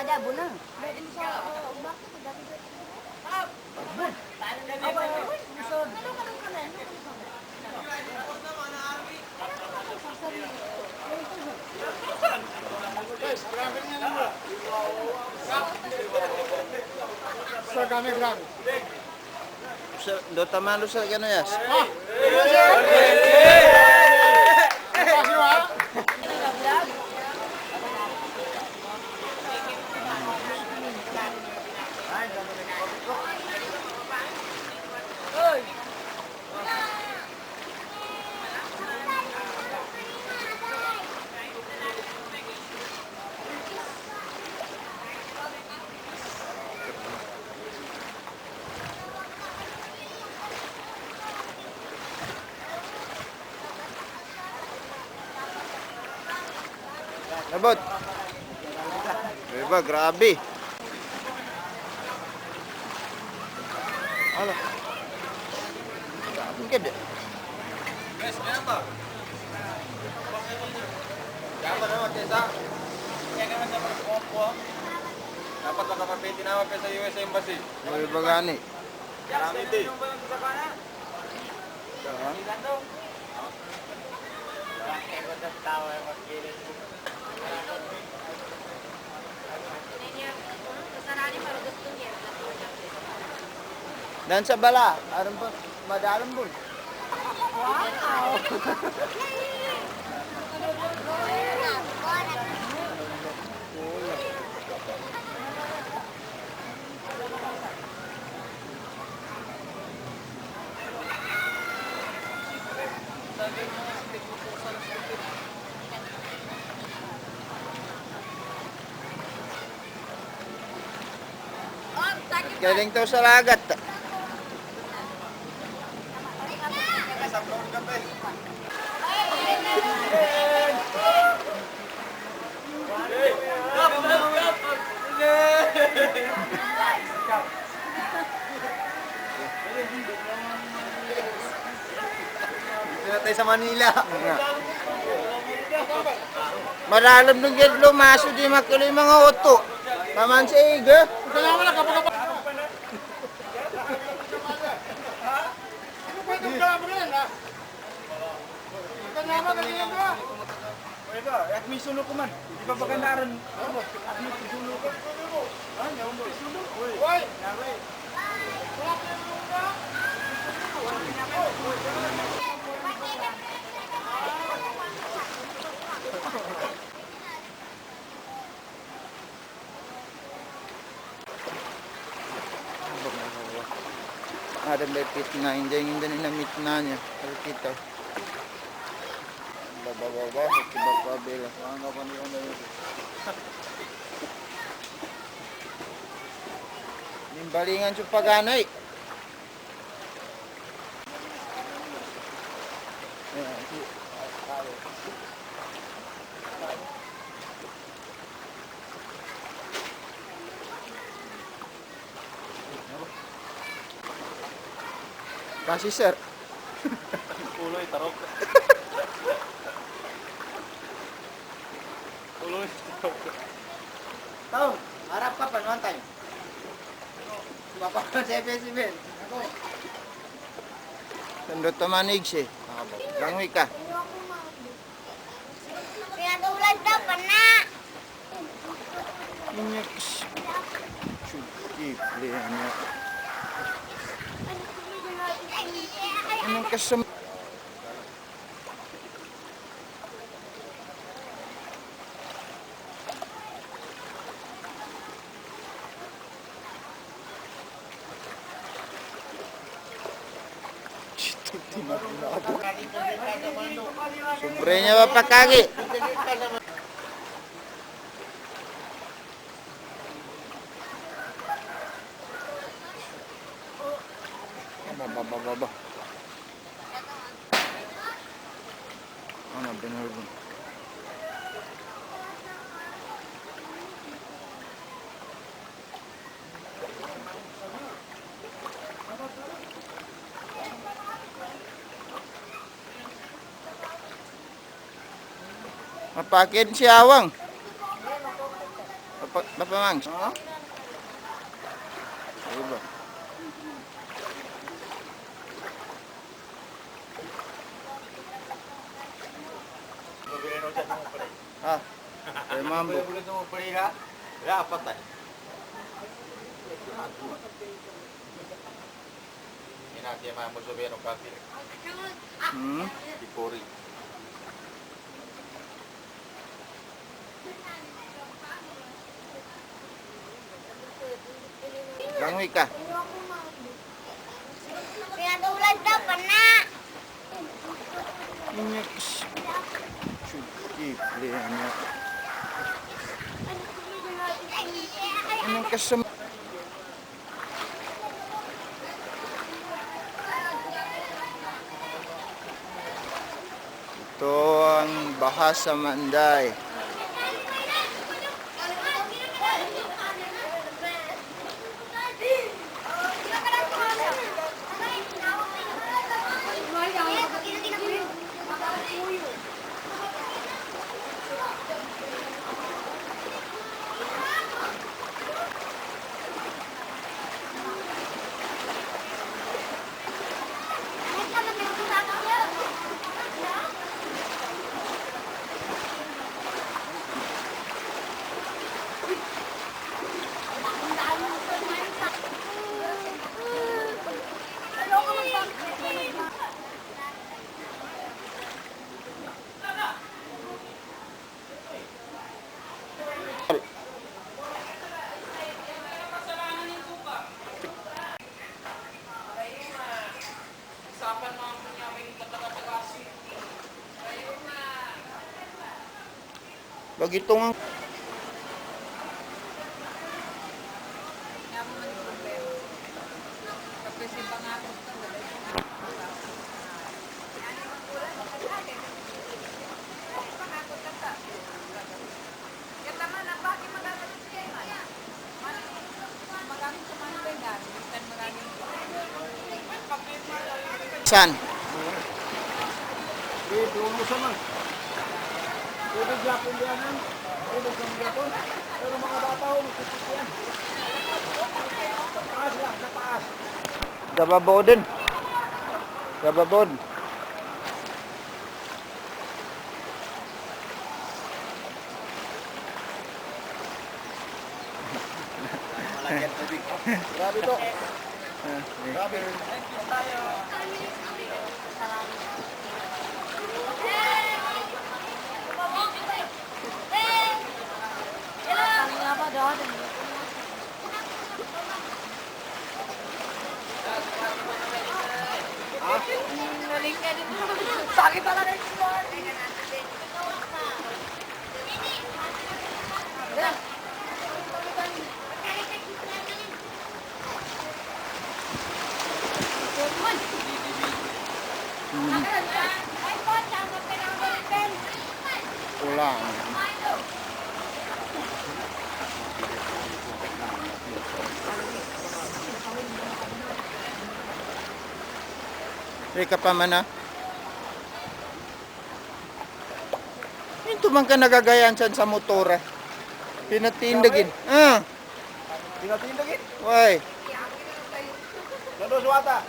ada bunang. Do tamalo sa gano yas. Abot. Diba, grabe. Ala. Grabe ka din. Guys, kenapa? Dapat naman kaysa. Kaya naman sa pagkukuha. Dapat makapapay tinawag ka sa US Embassy. May bagani. Marami din. Dan sa bala, aron pa madalam bun. Galing to sa lagat. Dito tayo sa Manila. Malalam ng gedlo maso di makuloy mga oto. Taman sa iga. At may sulo ko man. Di ba bagandaran? At may sulo ko. Ha? Yawan mo sulo? Uy! Ada may pitna, hindi na mitna niya. Pero kita. Baba, kibak pa bela. Ano pa niyo na yun? Nimbalingan sa paganay. Kasi sir. Uloy, tarok. Uloy, tarok. Tao, harap ka pa one time. Bapak ka sa FSB. Ako. Sandot tamanig siya. Langoy ka. Pinatulan daw pa na. Inyaks. Chukip liya. Anong kasam... Sobrenya ba pakagi? Baba. Ano benar bu? Mapakin si Awang. Bapak Mangs. Ha? Iba. Gobierno dyan mo pala. Ah. Kay Mambo. Boleh mo pala ha? Ya, apa tayo? Ini nanti yang mau gobierno kafir. Hmm. Di Pori. Langoy ka. Pinatulad daw, panak. Inyak. Cuti niya. Anong kasama? Ito ang Bahasa Manday. Bagitong San? Di mo sama. Pwede Japon diyanan. Pwede sa Japon. Pero mga bata ho, magkikisiyan. Sa taas lang, sa taas. Gababodin. Gababod. Malagyan tubig. Grabe to. Grabe. Sakit pala rin ito. Pulang. Rika pa man ah. Ito man ka nagagayan dyan sa motor eh. Pinatindagin. Ah, Tinggal-tinggal. why? Dodo suwata.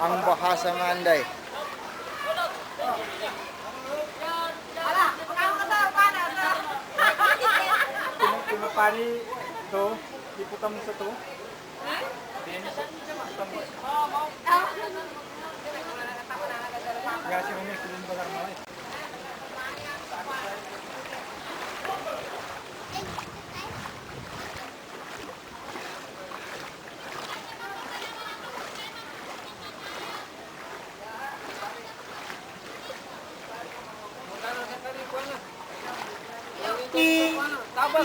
Ang Bahasa Manday. Pinapani to, diputam mo sa to. Ya, si Mami, kulun bagar mo eh. Tapos,